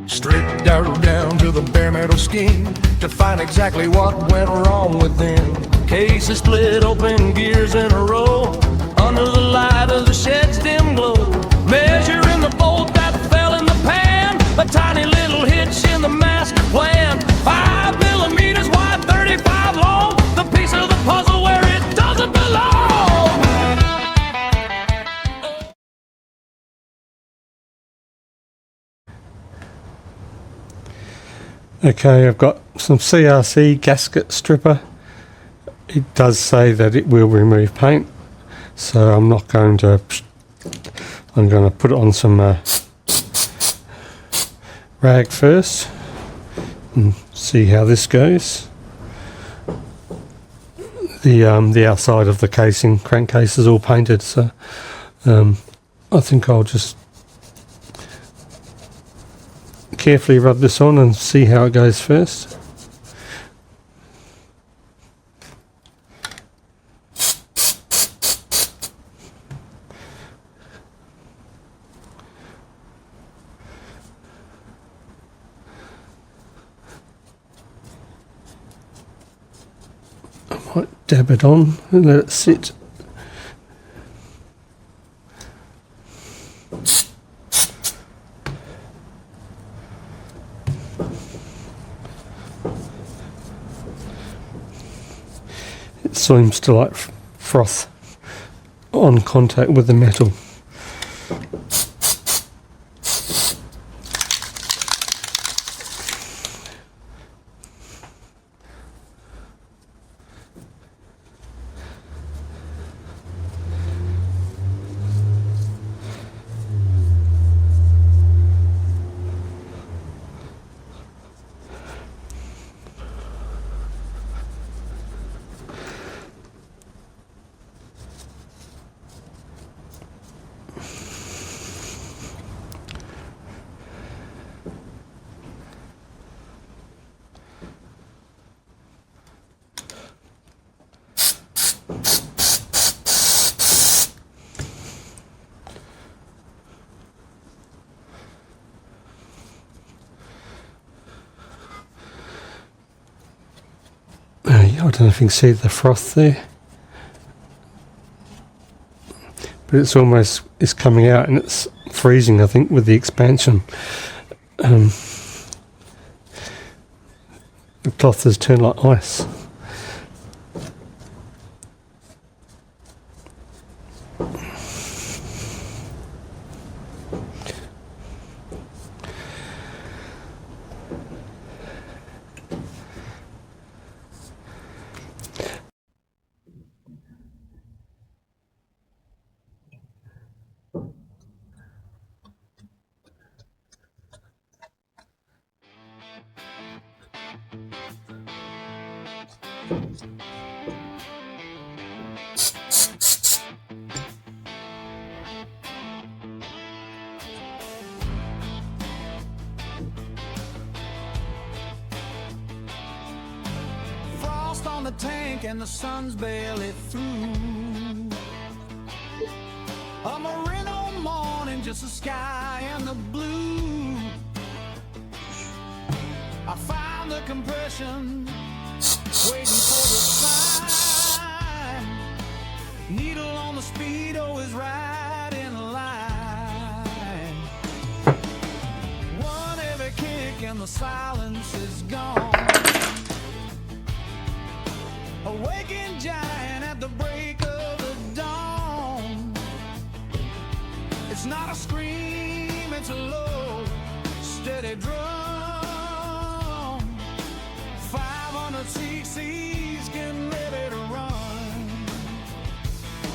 Stripped dirt down to the bare metal skin to find exactly what went wrong within. Case is split open, gears in a row, under the light of the shed's dim glow. Measuring the bolt that fell in the pan, a tiny little hitch in the master plan. 5 millimeters wide, 35 long, the piece of the puzzle where it doesn't belong. Okay, I've got some CRC gasket stripper. It does say that it will remove paint, so I'm not going to. I'm going to put it on some rag first and see how this goes. The outside of the casing, crankcase, is all painted, so I think I'll just carefully rub this on and see how it goes first. I might dab it on and let it sit. It seems to like froth on contact with the metal. I don't know if you can see the froth there, but it's coming out and it's freezing, I think, with the expansion. The cloth has turned like ice. Frost on the tank and the sun's barely through. A merino morning, just the sky and the blue. I found the compression, waiting for the sign. Needle on the speedo is right in line. One heavy kick and the silence is gone. A waking giant at the break of the dawn. It's not a scream, it's a low, steady drum. 500 cc's getting ready to run.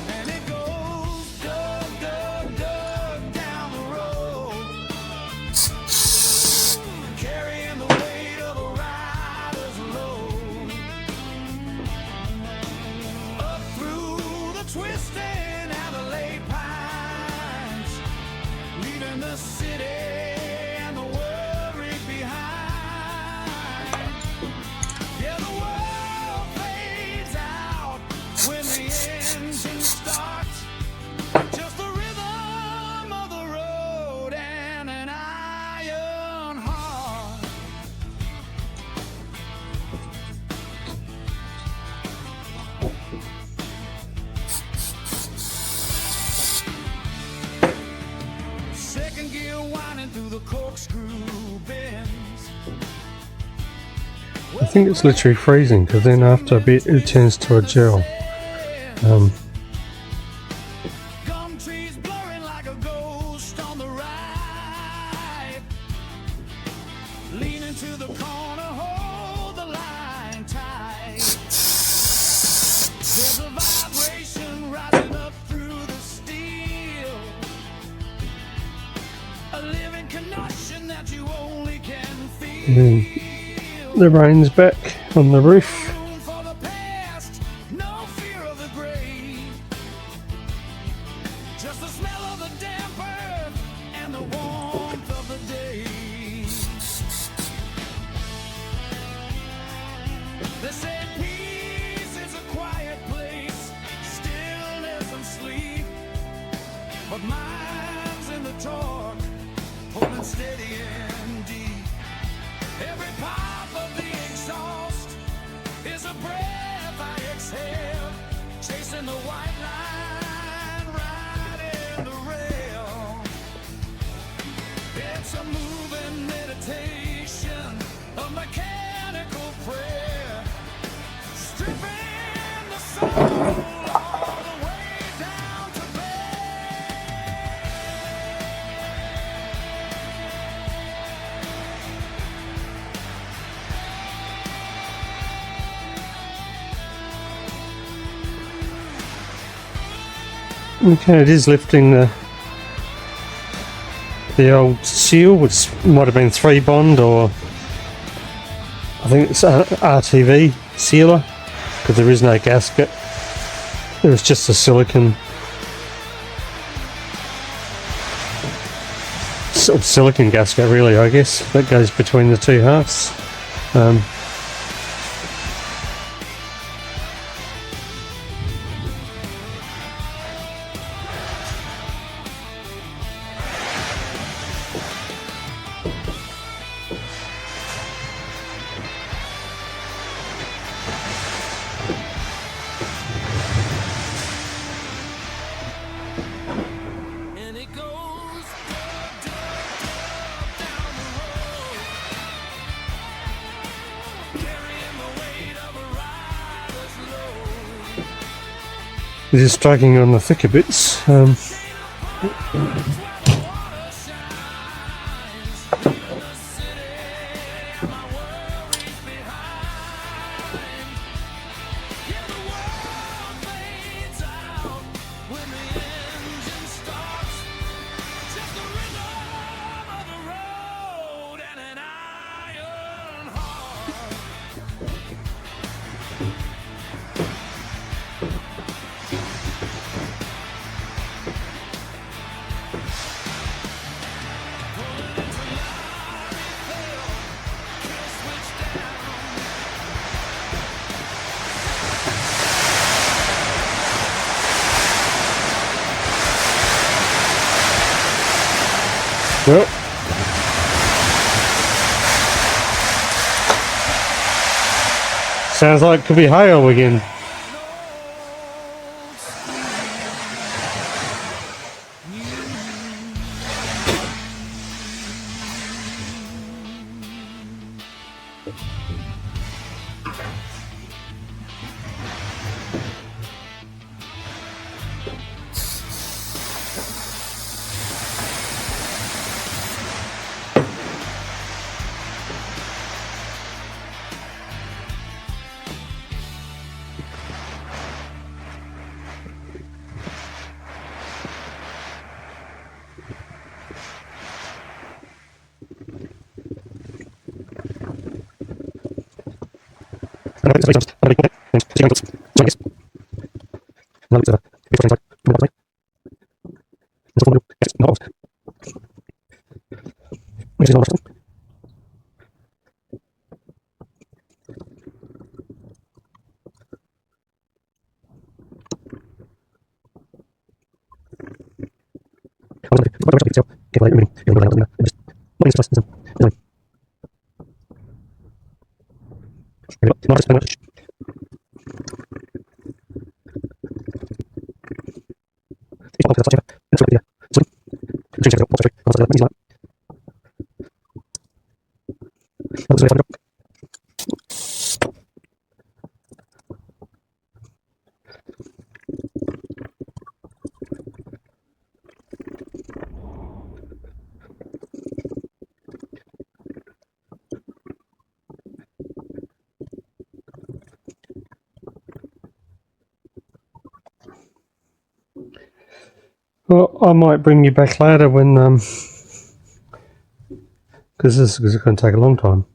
And it goes dug, dug, dug down the road, carrying the weight of a rider's load. Up through the twisting Adelaide pines, leaving the city and the worry behind. Yeah, the world fades out. running through the corkscrew bends. I think it's literally freezing because then after a bit it turns to a gel. Gum trees blurring like a ghost on the right. Leaning to the corner, hold the line tight. There's a vibration rising up through the steel. A living connection that you only can feel. And then the rain's back on the roof. Room for the past, no fear of the grave. Just the smell of the damp earth and the warmth of the day. They say peace is a quiet place, stillness and sleep. But mine's in the torque, holding steady and deep. Every pop of the exhaust is a breath I exhale, chasing the white line, riding the rail. It's a moving meditation, a mechanical prayer, stripping the soul all the way down to Okay, it is lifting the old seal, which might have been 3 bond, or I think it's RTV sealer, because there is no gasket. There is just a silicon sort of silicon gasket, really, I guess, that goes between the two halves. and it goes dub, down the road, carrying the weight of a rider's load. It is striking on the thicker bits. Where the water shines, leaving the city and my worries behind. Yeah, the world fades out when the engine starts. Just the rhythm of the road and an iron heart. Pulling into narrate, kill switch down. Well, sounds like it could be hail again. Well, I might bring you back later when, because this is going to take a long time.